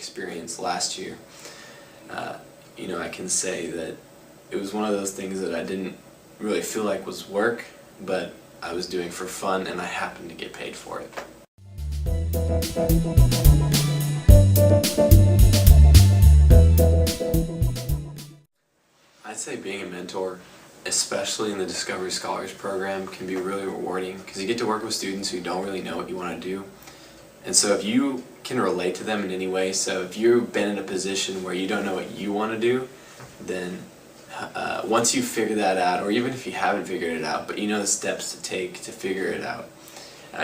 experience last year, you know, I can say that it was one of those things that I didn't really feel like was work, but I was doing for fun and I happened to get paid for it. I'd say being a mentor, especially in the Discovery Scholars Program, can be really rewarding because you get to work with students who don't really know what you want to do. And so if you can relate to them in any way, so if you've been in a position where you don't know what you want to do, then once you figure that out, or even if you haven't figured it out, but you know the steps to take to figure it out,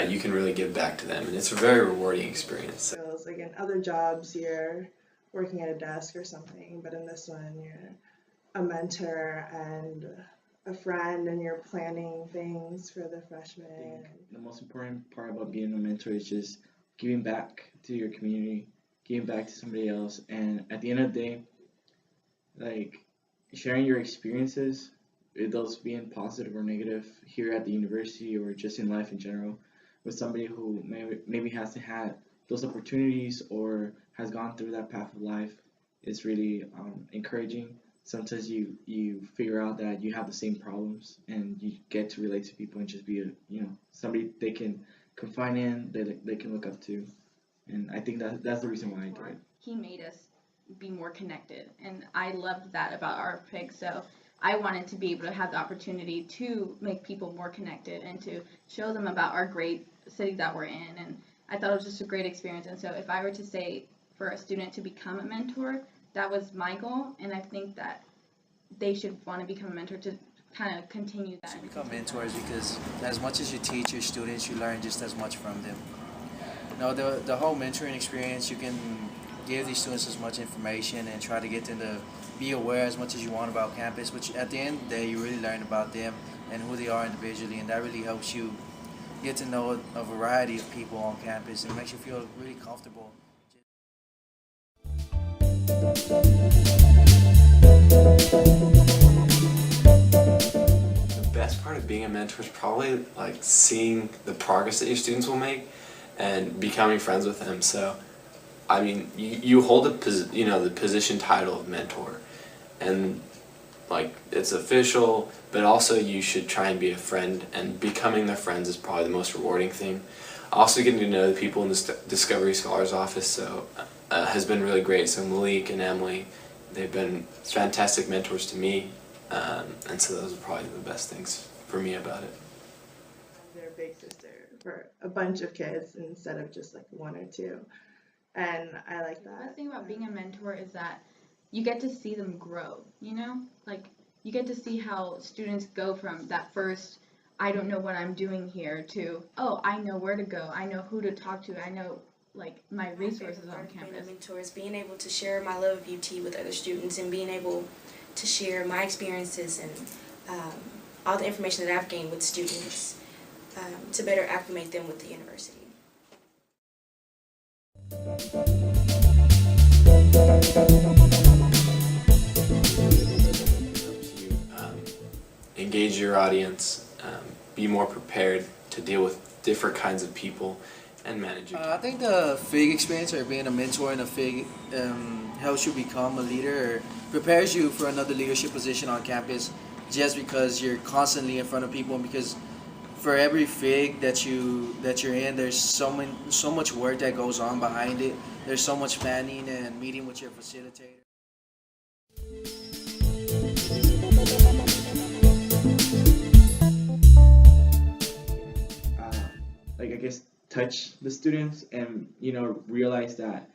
you can really give back to them, and it's a very rewarding experience. So it's like in other jobs you're working at a desk or something, but in this one you're a mentor and a friend, and you're planning things for the freshmen. I think the most important part about being a mentor is just giving back to your community, giving back to somebody else, and at the end of the day, like sharing your experiences, those being positive or negative here at the university or just in life in general, with somebody who maybe hasn't had those opportunities or has gone through that path of life is really encouraging. Sometimes you figure out that you have the same problems and you get to relate to people and just be somebody they can confide in, they can look up to, and I think that's the reason why I do it. He made us be more connected, and I loved that about RFPIG. So I wanted to be able to have the opportunity to make people more connected and to show them about our great city that we're in, and I thought it was just a great experience. And so if I were to say for a student to become a mentor, that was my goal, and I think that they should want to become a mentor to kind of continue that. You become mentors because as much as you teach your students, you learn just as much from them. You know, the whole mentoring experience, you can give these students as much information and try to get them to be aware as much as you want about campus, which at the end of the day, you really learn about them and who they are individually, and that really helps you get to know a variety of people on campus and makes you feel really comfortable. The best part of being a mentor is probably like seeing the progress that your students will make and becoming friends with them. So, I mean, you hold the position title of mentor, and like it's official, but also you should try and be a friend, and becoming their friends is probably the most rewarding thing. Also getting to know the people in the Discovery Scholars office has been really great. So Malik and Emily, they've been fantastic mentors to me, and so those are probably the best things for me about it. They're a big sister for a bunch of kids instead of just like one or two, and I like The that. best thing about being a mentor is that you get to see them grow, you know? Like, you get to see how students go from that first, I don't know what I'm doing here, to, oh, I know where to go, I know who to talk to, I know, like, my resources on campus. Being a mentor is being able to share my love of UT with other students and being able to share my experiences and all the information that I've gained with students to better acclimate them with the university. Helps you engage your audience, be more prepared to deal with different kinds of people, and manage your time. I think the FIG experience or being a mentor in a FIG helps you become a leader or prepares you for another leadership position on campus just because you're constantly in front of people, and because for every FIG that you're in, there's so much work that goes on behind it. There's so much planning and meeting with your facilitator. Like I guess touch the students and realize that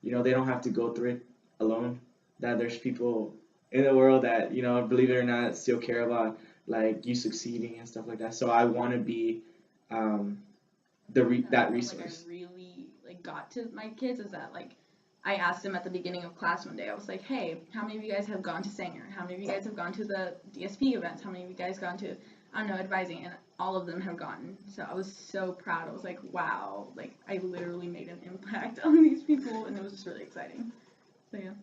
they don't have to go through it alone, that there's people in the world that believe it or not still care about like you succeeding and stuff like that. So I want to be that resource. Like I really got to my kids is that I asked them at the beginning of class one day. I was like, hey, how many of you guys have gone to Sanger? How many of you guys have gone to the DSP events? How many of you guys gone to, I don't know, advising? And all of them have gone. So I was so proud. I was like, wow, I literally made an impact on these people, and it was just really exciting. So yeah.